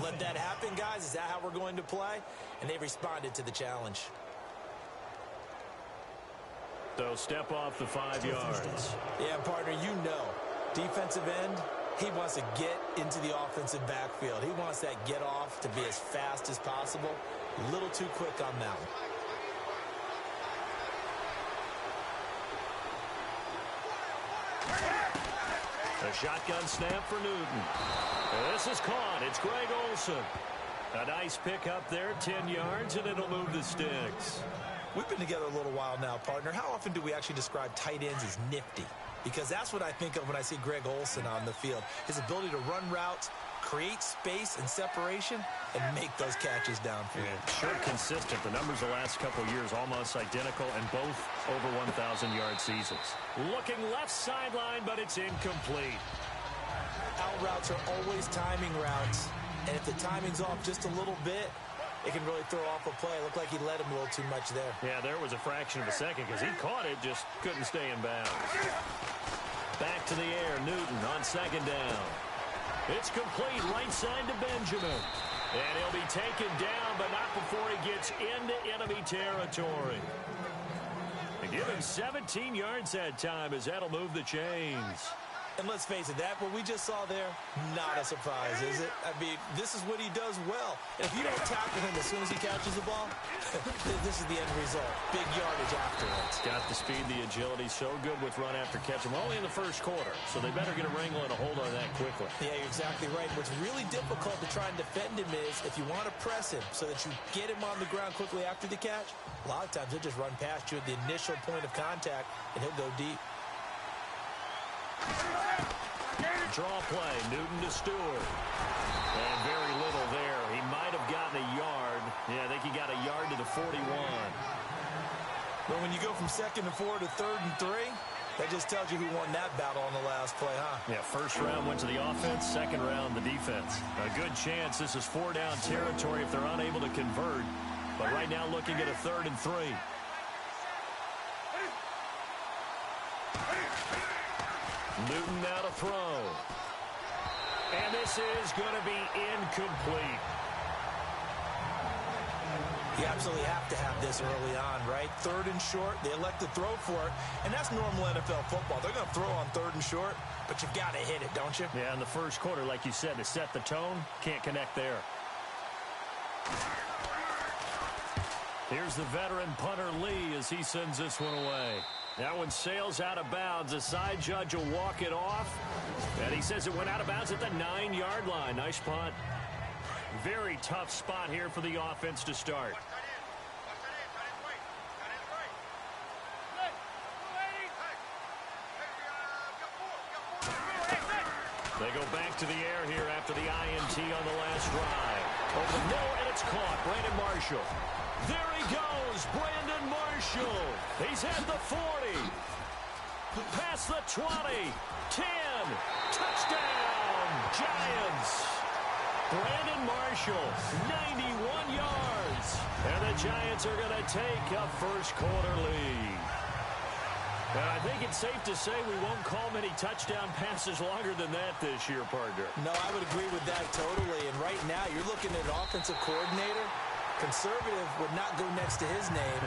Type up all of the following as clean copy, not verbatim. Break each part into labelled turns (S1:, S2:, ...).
S1: let that happen, guys? Is that how we're going to play? And they responded to the challenge.
S2: So step off the 5 yards.
S1: Yeah, partner, you know, defensive end, he wants to get into the offensive backfield. He wants that get off to be as fast as possible. A little too quick on that one.
S2: A shotgun snap for Newton. This is caught. It's Greg Olsen. A nice pickup there, 10 yards, and it'll move the sticks.
S1: We've been together a little while now, partner. How often do we actually describe tight ends as nifty? Because that's what I think of when I see Greg Olsen on the field. His ability to run routes, create space and separation, and make those catches downfield.
S2: Yeah, sure consistent. The numbers the last couple of years almost identical, and both over 1,000-yard seasons. Looking left sideline, but it's incomplete.
S1: Out routes are always timing routes, and if the timing's off just a little bit, it can really throw off a play. It looked like he let him a little too much there.
S2: Yeah, there was a fraction of a second because he caught it, just couldn't stay in bounds. Back to the air, Newton on second down. It's complete, right side to Benjamin. And he'll be taken down, but not before he gets into enemy territory. And give him 17 yards that time as that'll move the chains.
S1: And let's face it, that what we just saw there, not a surprise, is it? I mean, this is what he does well. And if you don't tackle him as soon as he catches the ball, this is the end result. Big yardage afterwards.
S2: Got the speed, the agility, so good with run after catch. We're only in the first quarter, so they better get a wrangle and a hold on that quickly.
S1: Yeah, you're exactly right. What's really difficult to try and defend him is if you want to press him so that you get him on the ground quickly after the catch, a lot of times he'll just run past you at the initial point of contact, and he'll go deep.
S2: Draw play, Newton to Stewart. And very little there. He might have gotten a yard. Yeah, I think he got a yard to the 41.
S1: But when you go from 2nd and 4 to 3rd and 3, that just tells you who won that battle on the last play, huh?
S2: Yeah, first round went to the offense, second round the defense. A good chance this is 4-down territory if they're unable to convert. But right now looking at a 3rd and 3. Newton now to throw. And this is going to be incomplete.
S1: You absolutely have to have this early on, right? 3rd and short, they elect to throw for it, and that's normal NFL football. They're going to throw on 3rd and short, but you've got to hit it, don't you?
S2: Yeah, in the first quarter, like you said, to set the tone, can't connect there. Here's the veteran punter Lee as he sends this one away. That one sails out of bounds. The side judge will walk it off. And he says it went out of bounds at the 9-yard line. Nice punt. Very tough spot here for the offense to start. They go back to the air here after the INT on the last drive. Over the middle, and it's caught. Brandon Marshall. There he goes, Brandon Marshall. He's at the 40. Past the 20. 10. Touchdown, Giants. Brandon Marshall, 91 yards. And the Giants are going to take a first quarter lead. And I think it's safe to say we won't call many touchdown passes longer than that this year, partner.
S1: No, I would agree with that totally. And right now, you're looking at an offensive coordinator. Conservative would not go next to his name.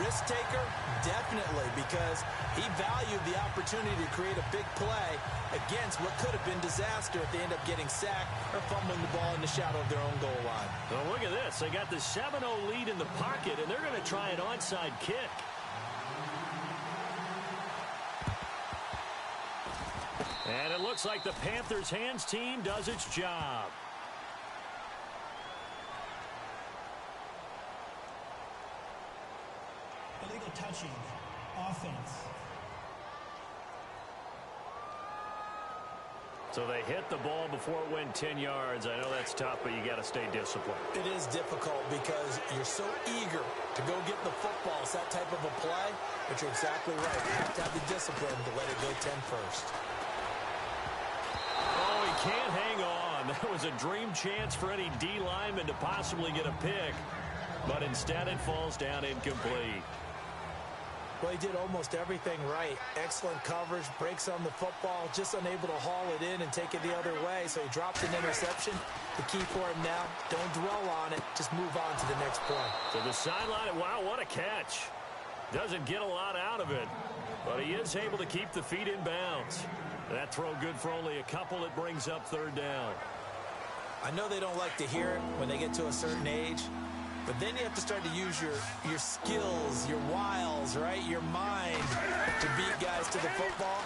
S1: Risk taker, definitely, because he valued the opportunity to create a big play against what could have been disaster if they end up getting sacked or fumbling the ball in the shadow of their own goal line.
S2: Well, look at this. They got the 7-0 lead in the pocket, and they're going to try an onside kick. And it looks like the Panthers' hands team does its job.
S3: Illegal touching, offense.
S2: So they hit the ball before it went 10 yards. I know that's tough, but you got to stay disciplined.
S1: It is difficult because you're so eager to go get the football. It's that type of a play, but you're exactly right. You have to have the discipline to let it go 10 first.
S2: Oh, he can't hang on. That was a dream chance for any D lineman to possibly get a pick, but instead it falls down incomplete.
S1: Well, he did almost everything right. Excellent coverage, breaks on the football, just unable to haul it in and take it the other way. So he dropped an interception. The key for him now, don't dwell on it. Just move on to the next play.
S2: To the sideline. Wow, what a catch. Doesn't get a lot out of it, but he is able to keep the feet in bounds. That throw good for only a couple. It brings up third down.
S1: I know they don't like to hear it when they get to a certain age, but then you have to start to use your skills, your wiles, right? Your mind to beat guys to the football.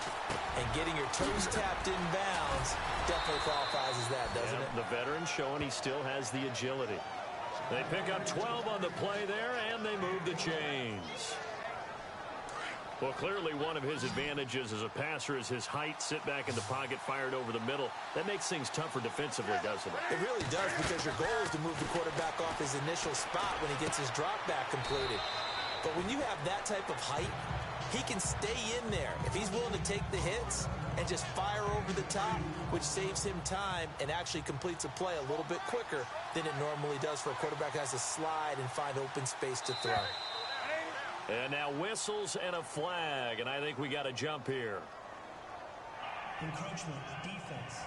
S1: And getting your toes tapped in bounds definitely qualifies as that, doesn't it?
S2: The veteran showing he still has the agility. They pick up 12 on the play there, and they move the chains. Well, clearly one of his advantages as a passer is his height. Sit back in the pocket, fired over the middle. That makes things tougher defensively, doesn't it?
S1: It really does, because your goal is to move the quarterback off his initial spot when he gets his drop back completed. But when you have that type of height, he can stay in there if he's willing to take the hits and just fire over the top, which saves him time and actually completes a play a little bit quicker than it normally does for a quarterback who has to slide and find open space to throw.
S2: And now whistles and a flag, and I think we got to jump here.
S3: Encroachment, defense.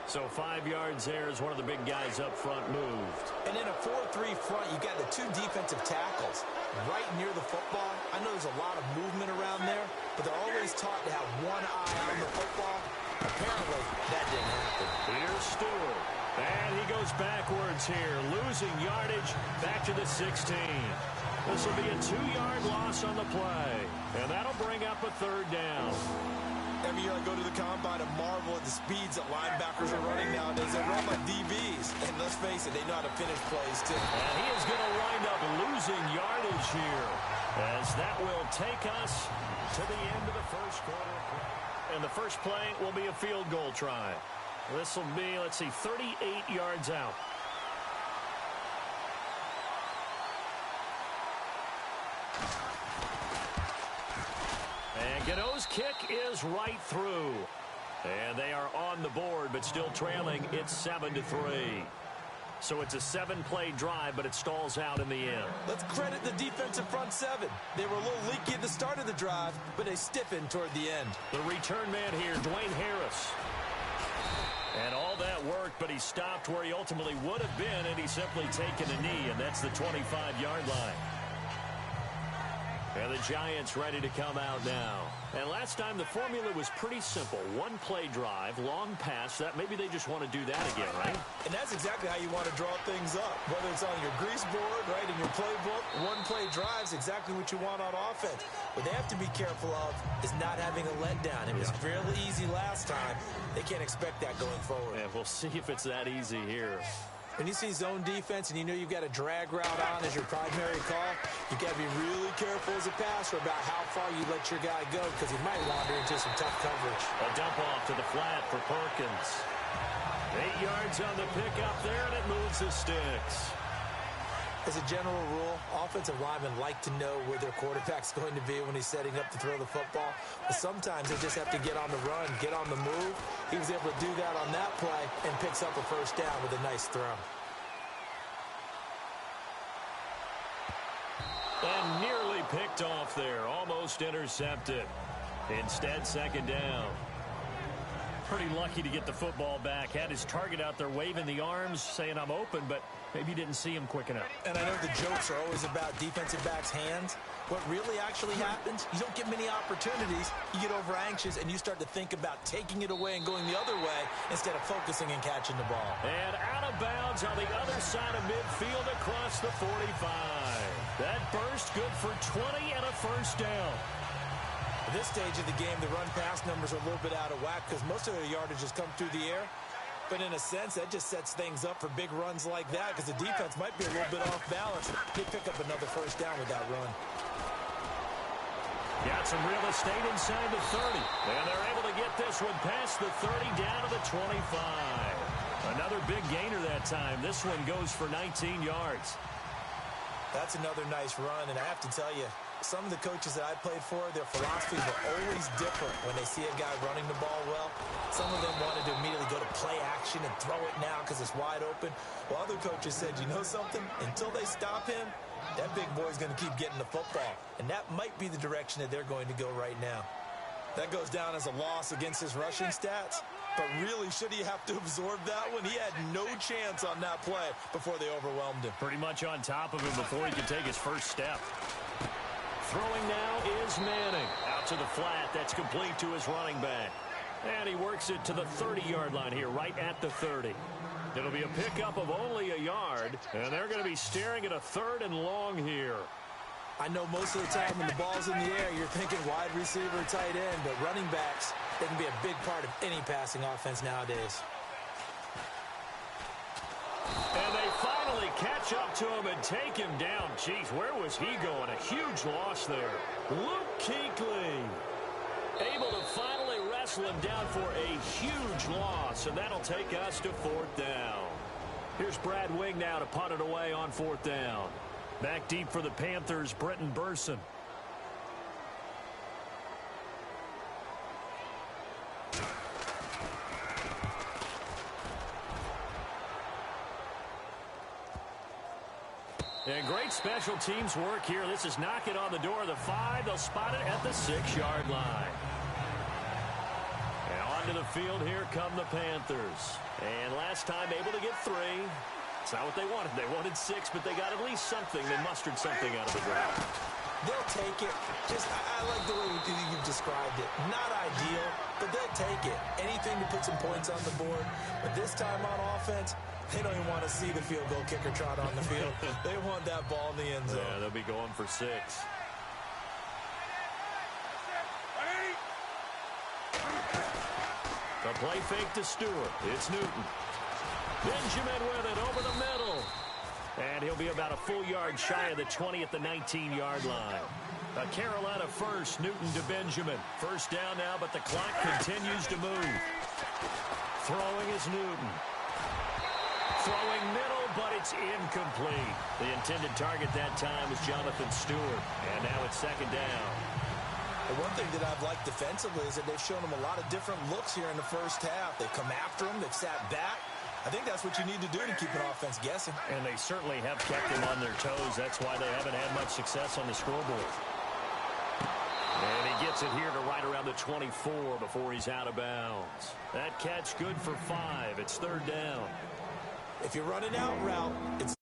S2: So 5 yards there as one of the big guys up front moved.
S1: And in a 4-3 front, you got the two defensive tackles right near the football. I know there's a lot of movement around there, but they're always taught to have one eye on the football. Apparently, that didn't happen.
S2: Here's Stewart. And he goes backwards here, losing yardage back to the 16. This will be a 2-yard loss on the play. And that'll bring up a third down.
S1: Every year I go to the combine and marvel at the speeds that linebackers are running nowadays. They run like DBs. And let's face it, they know how to finish plays, too.
S2: And he is going to wind up losing yardage here, as that will take us to the end of the first quarter. And the first play will be a field goal try. This will be, let's see, 38 yards out. And Gano's kick is right through. And they are on the board, but still trailing. It's 7-3. So it's a 7-play drive, but it stalls out in the end.
S1: Let's credit the defensive front seven. They were a little leaky at the start of the drive, but they stiffened toward the end.
S2: The return man here, Dwayne Harris. And all that worked, but he stopped where he ultimately would have been, and he's simply taken a knee, and that's the 25-yard line. And the Giants ready to come out now. And last time the formula was pretty simple. One-play drive, long pass. That maybe they just want to do that again, right?
S1: And that's exactly how you want to draw things up. Whether it's on your grease board, right, in your playbook, one-play drive's exactly what you want on offense. What they have to be careful of is not having a letdown. It was fairly easy last time. They can't expect that going forward.
S2: And we'll see if it's that easy here.
S1: When you see zone defense and you know you've got a drag route on as your primary call, you got to be really careful as a passer about how far you let your guy go, because he might wander into some tough coverage.
S2: A dump off to the flat for Perkins. 8 yards on the pickup there, and it moves the sticks.
S1: As a general rule, offensive linemen like to know where their quarterback's going to be when he's setting up to throw the football. But sometimes they just have to get on the run, get on the move. He was able to do that on that play and picks up a first down with a nice throw.
S2: And nearly picked off there, almost intercepted. Instead, second down. Pretty lucky to get the football back. Had his target out there waving the arms, saying I'm open, but maybe didn't see him quick enough.
S1: And I know the jokes are always about defensive backs' hands. What really actually happens, you don't get many opportunities. You get over anxious, and you start to think about taking it away and going the other way instead of focusing and catching the ball.
S2: And out of bounds on the other side of midfield across the 45. That burst good for 20 and a first down.
S1: At this stage of the game, the run-pass numbers are a little bit out of whack because most of their yardage has come through the air. But in a sense, that just sets things up for big runs like that because the defense might be a little bit off balance. They pick up another first down with that run.
S2: Got some real estate inside the 30. And they're able to get this one past the 30 down to the 25. Another big gainer that time. This one goes for 19 yards.
S1: That's another nice run, and I have to tell you, some of the coaches that I played for, their philosophies were always different when they see a guy running the ball well. Some of them wanted to immediately go to play action and throw it now because it's wide open. While other coaches said, you know something? Until they stop him, that big boy's going to keep getting the football. And that might be the direction that they're going to go right now. That goes down as a loss against his rushing stats. But really, should he have to absorb that one? He had no chance on that play before they overwhelmed him.
S2: Pretty much on top of him before he could take his first step. Throwing now is Manning. Out to the flat. That's complete to his running back. And he works it to the 30-yard line here, right at the 30. It'll be a pickup of only a yard, and they're going to be staring at a 3rd and long here.
S1: I know most of the time when the ball's in the air, you're thinking wide receiver, tight end, but running backs, they can be a big part of any passing offense nowadays.
S2: And they finally catch up to him and take him down. Jeez, where was he going? A huge loss there. Luke Kuechly able to finally wrestle him down for a huge loss, and that'll take us to 4th down. Here's Brad Wing now to punt it away on 4th down. Back deep for the Panthers, Brenton Burson. And great special teams work here. This is knocking on the door of the 5. They'll spot it at the 6-yard line. And onto the field, here come the Panthers. And last time able to get 3. It's not what they wanted. They wanted 6, but they got at least something. They mustered something out of the ground.
S1: They'll take it. I like the way you've described it. Not ideal, but they'll take it. Anything to put some points on the board. But this time on offense, they don't even want to see the field goal kicker trot on the field. They want that ball in the end zone.
S2: Yeah, they'll be going for 6. The play fake to Stewart. It's Newton. Benjamin with it over the middle. And he'll be about a full yard shy of the 20 at the 19-yard line. A Carolina first, Newton to Benjamin. First down now, but the clock continues to move. Throwing is Newton. Throwing middle, but it's incomplete. The intended target that time was Jonathan Stewart. And now it's 2nd down.
S1: The one thing that I've liked defensively is that they've shown them a lot of different looks here in the first half. They've come after him. They've sat back. I think that's what you need to do to keep an offense guessing.
S2: And they certainly have kept them on their toes. That's why they haven't had much success on the scoreboard. And he gets it here to right around the 24 before he's out of bounds. That catch good for 5. It's 3rd down.
S1: If you're running out route, it's